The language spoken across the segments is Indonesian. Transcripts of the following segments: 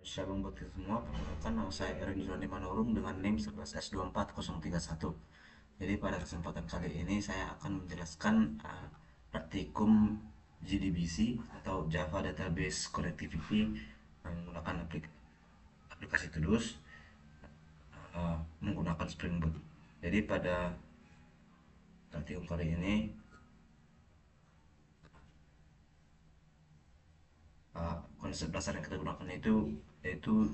Shalom buat kita semua, perkenalkan nama saya Erin Joni Manurung dengan NIM 11S24031. Jadi pada kesempatan kali ini saya akan menjelaskan praktikum JDBC atau Java Database Connectivity yang menggunakan aplikasi Todoist menggunakan Spring Boot. Jadi pada praktikum kali ini konsep dasar yang kita gunakan itu yaitu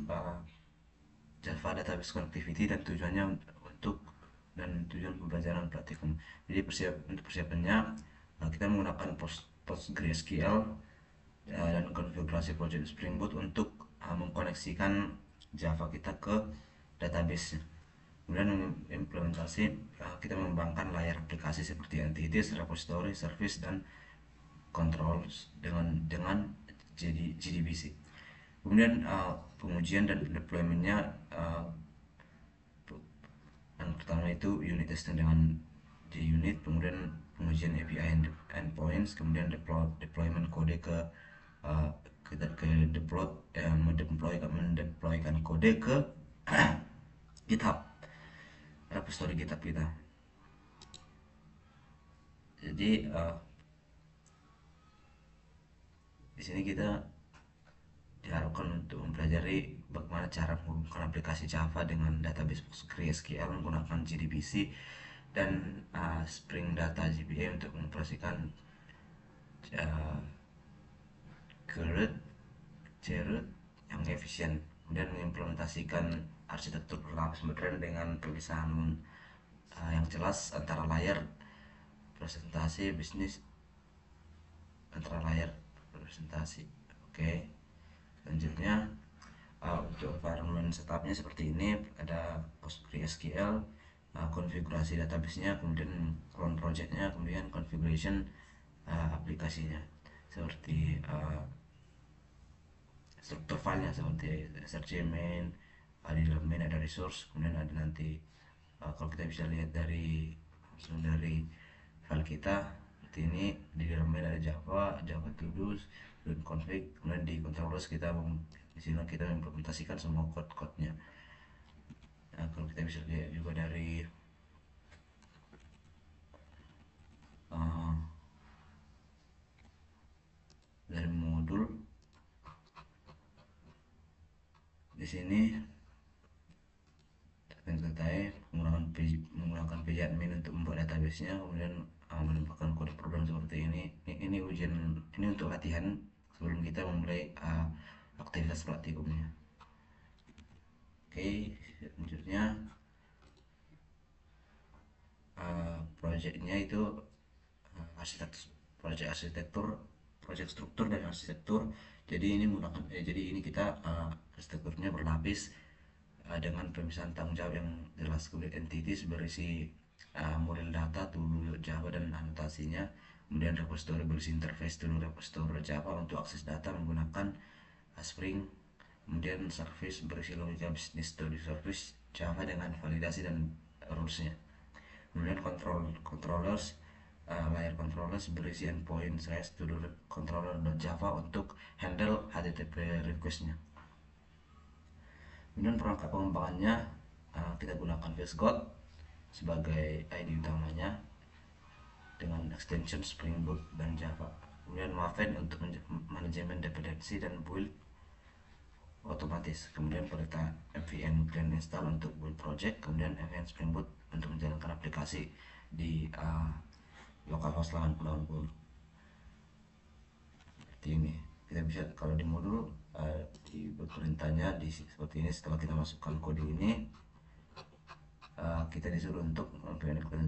Java Database Connectivity dan tujuannya untuk dan tujuan pembelajaran praktikum. Jadi untuk persiapannya kita menggunakan PostgreSQL dan konfigurasi project Spring Boot untuk mengkoneksikan Java kita ke database. Kemudian implementasi kita mengembangkan layar aplikasi seperti entities, repository, service dan controls dengan JDBC. Kemudian pengujian dan deploymentnya yang pertama itu unit testing dengan JUnit, kemudian pengujian API endpoints, kemudian deployment kode ke mendeploykan kode ke GitHub, repository GitHub kita. Jadi di sini kita diharapkan untuk mempelajari bagaimana cara menghubungkan aplikasi Java dengan database PostgreSQL menggunakan JDBC dan Spring Data GPA untuk mengoperasikan uh, Gerrit yang efisien, kemudian mengimplementasikan arsitektur berlapis modern dengan pemisahan yang jelas antara layar presentasi bisnis antara layar presentasi. Oke, selanjutnya untuk environment setupnya seperti ini, ada PostgreSQL, konfigurasi databasenya, kemudian clone projectnya, kemudian configuration aplikasinya seperti struktur filenya seperti src main, di dalam main ada resource, kemudian ada nanti kalau kita bisa lihat dari langsung dari file kita seperti ini, di dalam main ada Java Todoist dan config, kemudian di controllers di sini kita implementasikan semua code-codenya. Nah, kalau kita bisa lihat juga dari uh, modul di sini terkait menggunakan page admin untuk membuat database-nya, kemudian menambahkan kode program seperti ini. Ini ujian, ini untuk latihan sebelum kita memulai aktivitas praktikumnya. Oke, selanjutnya projectnya itu arsitektur, project struktur dan arsitektur. Jadi ini menggunakan jadi ini kita arsitekturnya berlapis dengan pemisahan tanggung jawab yang jelas. Kemudian entities berisi model data, tool Java dan anotasinya. Kemudian repository berisi interface tool repository Java untuk akses data menggunakan Spring. Kemudian service berisi logika bisnis to service Java dengan validasi dan rulesnya. Kemudian controllers, layer controllers berisi endpoint slash to controller.java untuk handle HTTP requestnya. Kemudian perangkat pengembangannya kita gunakan VS Code sebagai ID utamanya dengan extension Spring Boot dan Java. Kemudian Maven untuk manajemen dependensi dan build otomatis. Kemudian perintah npm clean install untuk build project. Kemudian npm Spring Boot untuk menjalankan aplikasi di localhost 8080. Seperti ini. Kita bisa kalau di modul di perintahnya seperti ini. Setelah kita masukkan kode ini, kita disuruh untuk menjalankan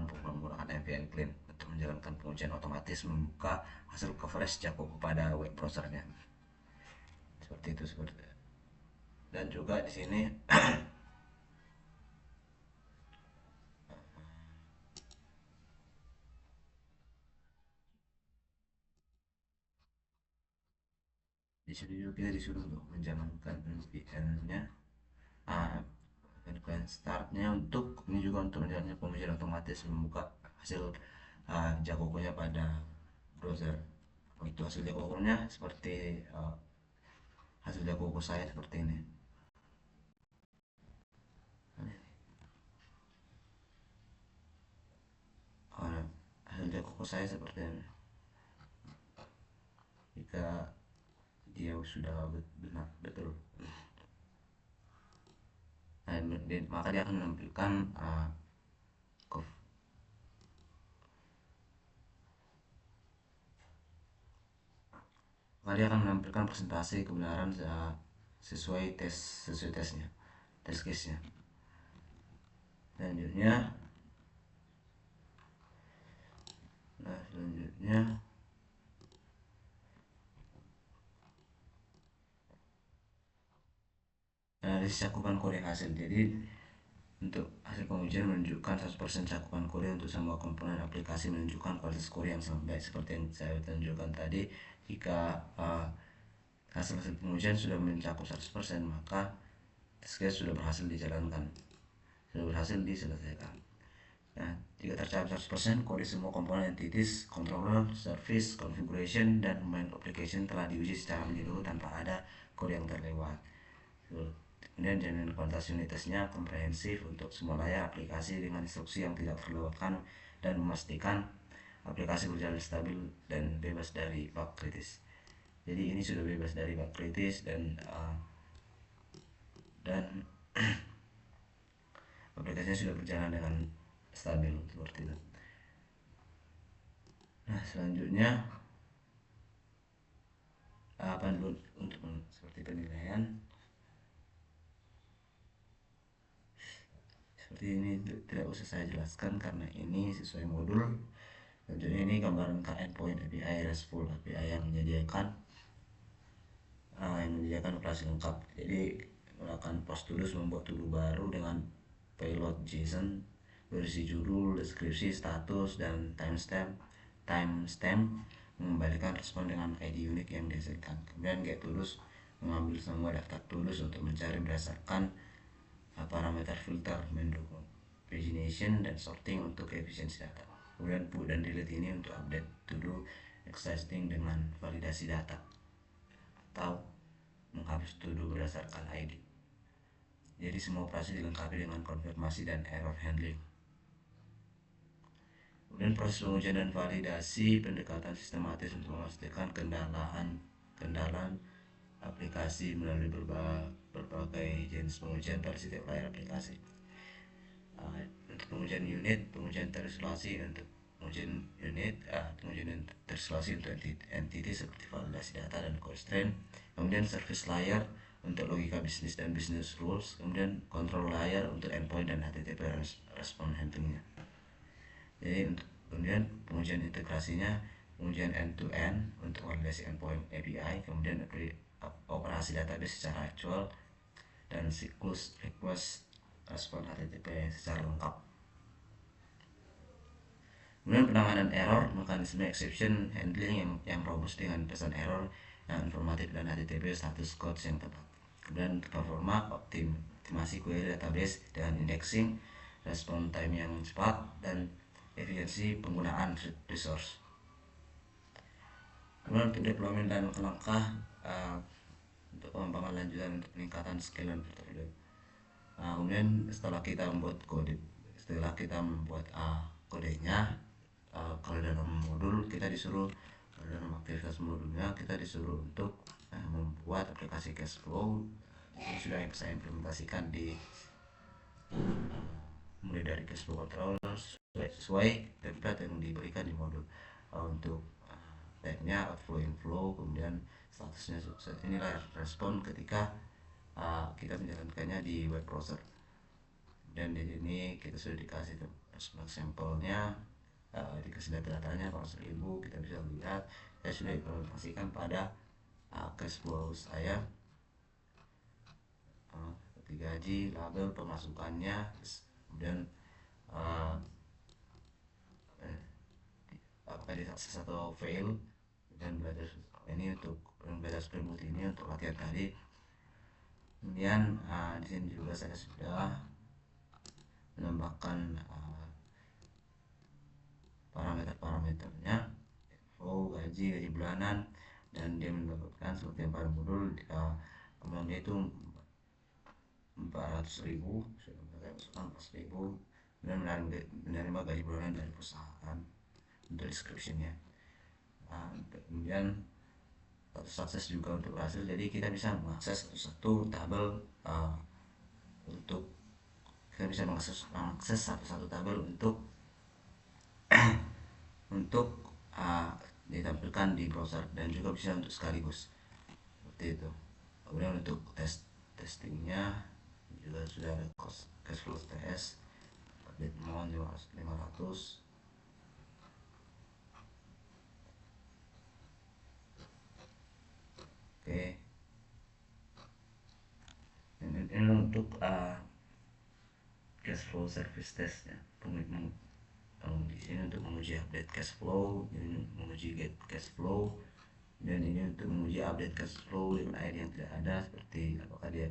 program menggunakan npm clean untuk menjalankan pengujian otomatis membuka hasil coverage Jacob kepada web browsernya. Seperti itu, dan juga di sini juga kita disuruh untuk menjalankan VPN-nya, VPN startnya untuk ini juga untuk menjalankan pengujian otomatis membuka hasil Jacob-nya pada browser. Untuk hasil jago ukurnya seperti hasil jago ukur saya seperti ini. Hasil jago ukur saya seperti ini. Jika dia sudah benar betul, nah, maka dia akan menampilkan maka dia akan menampilkan presentasi kebenaran sesuai tesnya, tes case nya. Selanjutnya analisis cakupan kode hasil. Jadi untuk hasil pengujian menunjukkan 100% cakupan kode untuk semua komponen aplikasi, menunjukkan kualitas kode yang sangat baik seperti yang saya tunjukkan tadi. Jika hasil pengujian sudah mencakup 100%, maka tes case sudah berhasil dijalankan, sudah berhasil diselesaikan. Nah, jika tercapai 100%, kode semua komponen entities, controller, service, configuration, dan main application telah diuji secara menyeluruh tanpa ada kode yang terlewat. Kemudian jaminan kualitas unit testnya komprehensif untuk semua layar aplikasi dengan instruksi yang tidak terlewatkan dan memastikan aplikasi berjalan stabil dan bebas dari bug kritis. Jadi ini sudah bebas dari bug kritis dan aplikasinya sudah berjalan dengan stabil seperti itu. Nah, selanjutnya apa dulu untuk seperti penilaian seperti ini tidak usah saya jelaskan karena ini sesuai modul. Selanjutnya ini gambaran endpoint API, RESTful API yang menyediakan operasi lengkap. Jadi melakukan post tulus membuat tool baru dengan payload JSON berisi judul, deskripsi, status, dan timestamp mengembalikan respon dengan ID unik yang dihasilkan. Kemudian getTools mengambil semua daftar tools untuk mencari berdasarkan parameter filter, mendukung pagination dan sorting untuk efisiensi data. Kemudian put dan delete ini untuk update to-do existing dengan validasi data atau menghapus to-do berdasarkan ID. Jadi semua operasi dilengkapi dengan konfirmasi dan error handling. Kemudian proses pengujian dan validasi, pendekatan sistematis untuk memastikan kendalaan aplikasi melalui berbagai jenis pengujian pada setiap layar aplikasi. Untuk pengujian unit, pengujian terisolasi untuk pengujian terisolasi untuk entity seperti validasi data dan constraint. Kemudian service layer untuk logika bisnis dan business rules. Kemudian control layer untuk endpoint dan HTTP respon handlingnya. Jadi kemudian pengujian integrasinya, pengujian end-to-end untuk validasi endpoint API, kemudian operasi database secara aktual, dan siklus request respon HTTP secara lengkap. Kemudian penanganan error, mekanisme exception handling yang robust dengan pesan error yang informatif dan HTTP status code yang tepat. Kemudian performa optimasi query database dengan indexing, respon time yang cepat, dan efisiensi penggunaan resource. Kemudian untuk deployment dan langkah untuk pengembangan lanjutan untuk peningkatan skill dan portfolio. Kemudian setelah kita membuat kodenya, kalau dalam modul kita disuruh, dalam aktivitas modulnya kita disuruh untuk membuat aplikasi cash flow. Ini sudah saya implementasikan di mulai dari cash flow controller sesuai template yang diberikan di modul. Untuk type-nya outflow inflow, kemudian statusnya sukses. Inilah respon ketika kita menjalankannya di web browser. Dan di sini kita sudah dikasih respon sampelnya, dikasih data-datanya kalau 1000. Kita bisa lihat saya sudah implementasikan pada cash flow saya, seperti gaji, label, pemasukannya, kemudian apakah dia sukses atau fail, dan belajar ini untuk belajar Spring Boot ini untuk latihan tadi. Kemudian di sini juga saya sudah menambahkan parameter-parameternya, info, gaji, gaji bulanan, dan dia mendapatkan seperti yang pada modul amountnya itu 400.000, sudah masukkan 400.000, dan menerima gaji bulanan dari perusahaan untuk description-nya. Kemudian sukses juga untuk berhasil, jadi kita bisa mengakses satu tabel, untuk kita bisa mengakses satu tabel untuk ditampilkan di browser, dan juga bisa untuk sekaligus seperti itu. Kemudian untuk testingnya juga sudah ada cash flow test, update amount 500. Oke, ini untuk cash flow service test ya. Di sini untuk menguji update cash flow, ini menguji get cash flow, dan ini untuk menguji update cash flow dengan ID yang tidak ada, seperti apakah dia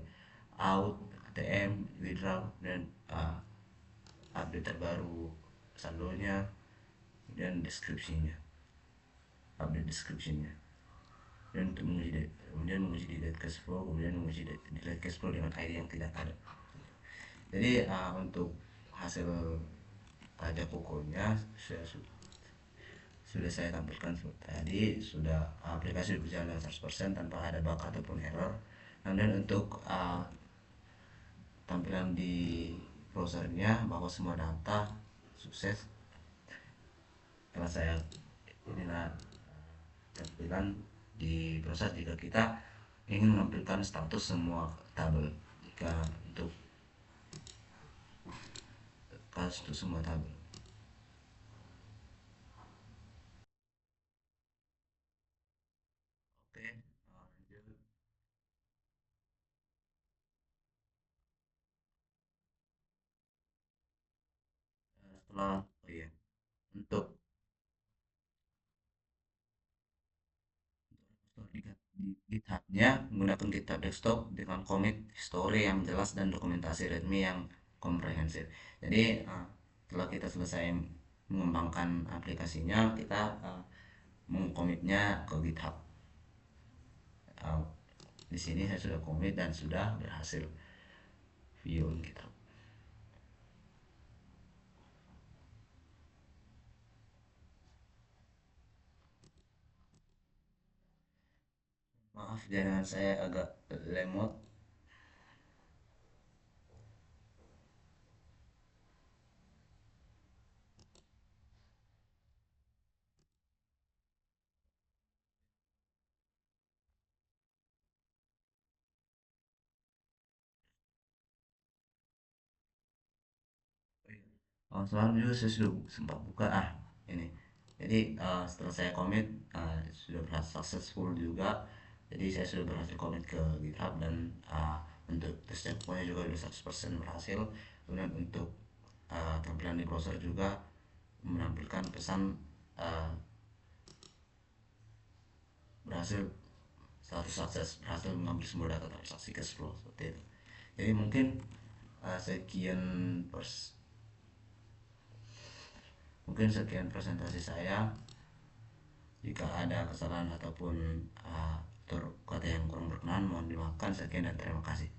out, ATM, withdraw, dan update terbaru saldonya, dan deskripsinya, update deskripsinya. Dan untuk menguji delete cash flow, kemudian menguji delete cash flow dengan ID yang tidak ada. Jadi untuk hasil pajak pokoknya sudah saya tampilkan tadi. Sudah aplikasi berjalan 100% tanpa ada bug ataupun error. Kemudian untuk tampilan di browsernya, bahwa semua data sukses. Karena saya inilah tampilan di browser jika kita ingin menampilkan status semua tabel. Jika untuk kasus itu semua tabel. Oke, lanjut. Setelah oh iya, untuk di GitHub-nya menggunakan GitHub desktop dengan commit history yang jelas dan dokumentasi README yang komprehensif. Jadi setelah kita selesai mengembangkan aplikasinya, kita mengkomitnya ke GitHub. Uh, di sini saya sudah komit dan sudah berhasil view GitHub. Maaf, jaringan saya agak lemot. Semalam juga saya sudah sempat buka ini. Jadi setelah saya komit, sudah berhasil successful juga. Jadi saya sudah berhasil komit ke GitHub, dan untuk tes checkpointnya juga sudah 100% berhasil. Kemudian untuk tampilan di browser juga menampilkan pesan uh, berhasil, status sukses, berhasil mengambil semua data transaksi cash flow, seperti itu. Jadi mungkin sekian sekian presentasi saya. Jika ada kesalahan ataupun kata yang kurang berkenan, mohon dimaafkan. Sekian dan terima kasih.